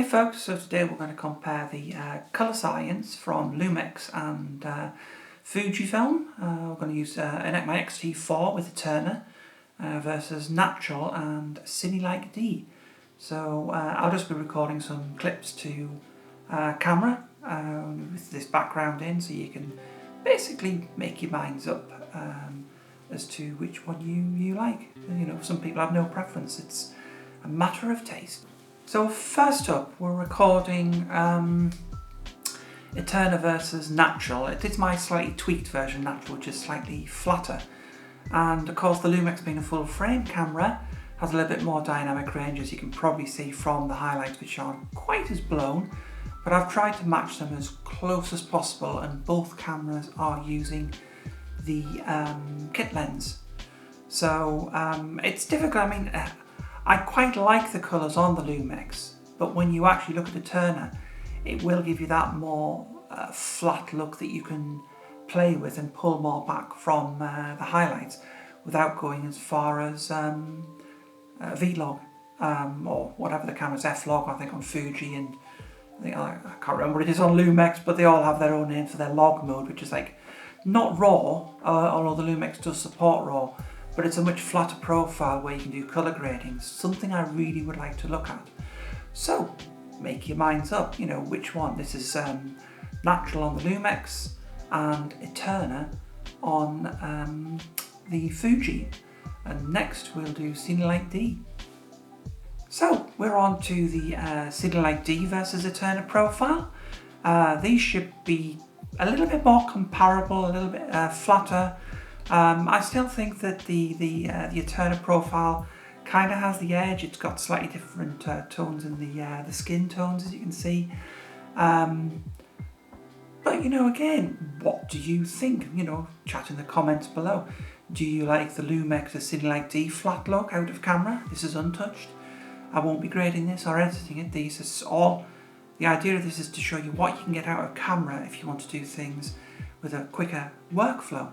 Hey folks, so today we're going to compare the colour science from Lumix and Fujifilm. We're going to use my X-T4 with Eterna versus Natural and CinelikeD. So I'll just be recording some clips to camera with this background in, so you can basically make your minds up as to which one you like. You know, some people have no preference, it's a matter of taste. So first up, we're recording Eterna versus Natural. It is my slightly tweaked version, Natural, which is slightly flatter. And of course the Lumix, being a full frame camera, has a little bit more dynamic range, as you can probably see from the highlights, which aren't quite as blown. But I've tried to match them as close as possible, and both cameras are using the kit lens. So it's difficult. I mean, I quite like the colours on the Lumix, but when you actually look at Eterna, it will give you that more flat look that you can play with and pull more back from the highlights without going as far as V-Log or whatever the camera's, F-Log I think on Fuji, and I can't remember what it is on Lumix, but they all have their own name for their log mode, which is like not raw, although the Lumix does support raw. But it's a much flatter profile where you can do colour grading, something I really would like to look at. So make your minds up, you know, which one. This is Natural on the Lumix and Eterna on the Fuji. And next we'll do CinelikeD. So we're on to the CinelikeD versus Eterna profile. These should be a little bit more comparable, a little bit flatter. I still think that the Eterna profile kind of has the edge. It's got slightly different tones in the skin tones, as you can see. But you know, again, what do you think? You know, chat in the comments below. Do you like the Lumix or CinelikeD flat look out of camera? This is untouched. I won't be grading this or editing it. These are all. The idea of this is to show you what you can get out of camera if you want to do things with a quicker workflow.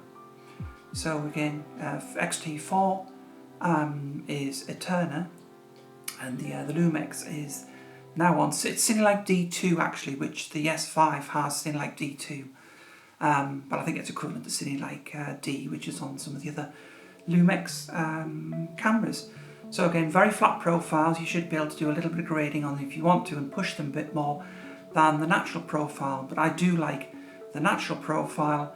So again, X-T4 is Eterna, and the Lumix is now on, it's CinelikeD2 actually, which the S5 has CinelikeD2, but I think it's equivalent to CinelikeD, which is on some of the other Lumix cameras. So again, very flat profiles. You should be able to do a little bit of grading on them if you want to and push them a bit more than the natural profile, but I do like the natural profile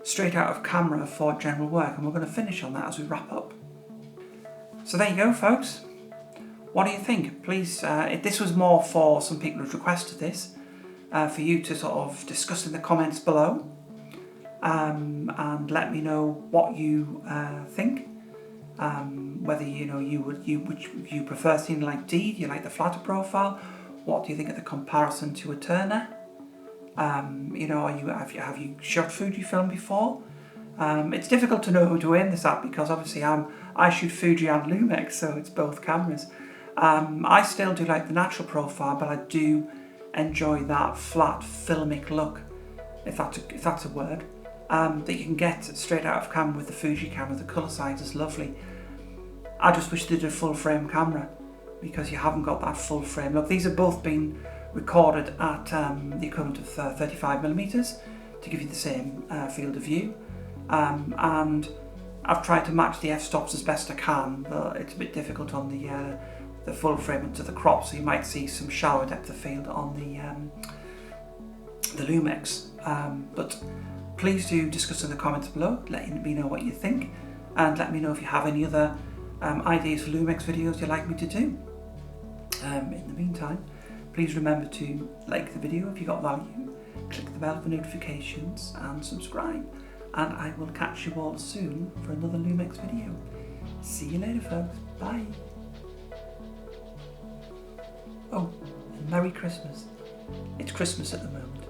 straight out of camera for general work, and we're going to finish on that as we wrap up. So there you go folks, what do you think? Please, this was more for some people who've requested this, for you to sort of discuss in the comments below, and let me know what you think, whether you know you prefer CinelikeD, do you like the flatter profile, what do you think of the comparison to Eterna? You know, have you shot Fujifilm before? It's difficult to know who to aim this at, because obviously I shoot Fuji and Lumix, so it's both cameras. I still do like the natural profile, but I do enjoy that flat filmic look, if that's a word, that you can get straight out of camera with the Fuji camera. The colour science is lovely. I just wish they did a full frame camera, because you haven't got that full frame look. These have both been recorded at the equivalent of 35mm to give you the same field of view, and I've tried to match the f-stops as best I can, but it's a bit difficult on the full frame into the crop, so you might see some shallow depth of field on the Lumix, but please do discuss in the comments below, let me know what you think, and let me know if you have any other ideas for Lumix videos you'd like me to do. In the meantime, please remember to like the video if you got value, click the bell for notifications and subscribe, and I will catch you all soon for another Lumix video. See you later folks, bye! Oh, and Merry Christmas. It's Christmas at the moment.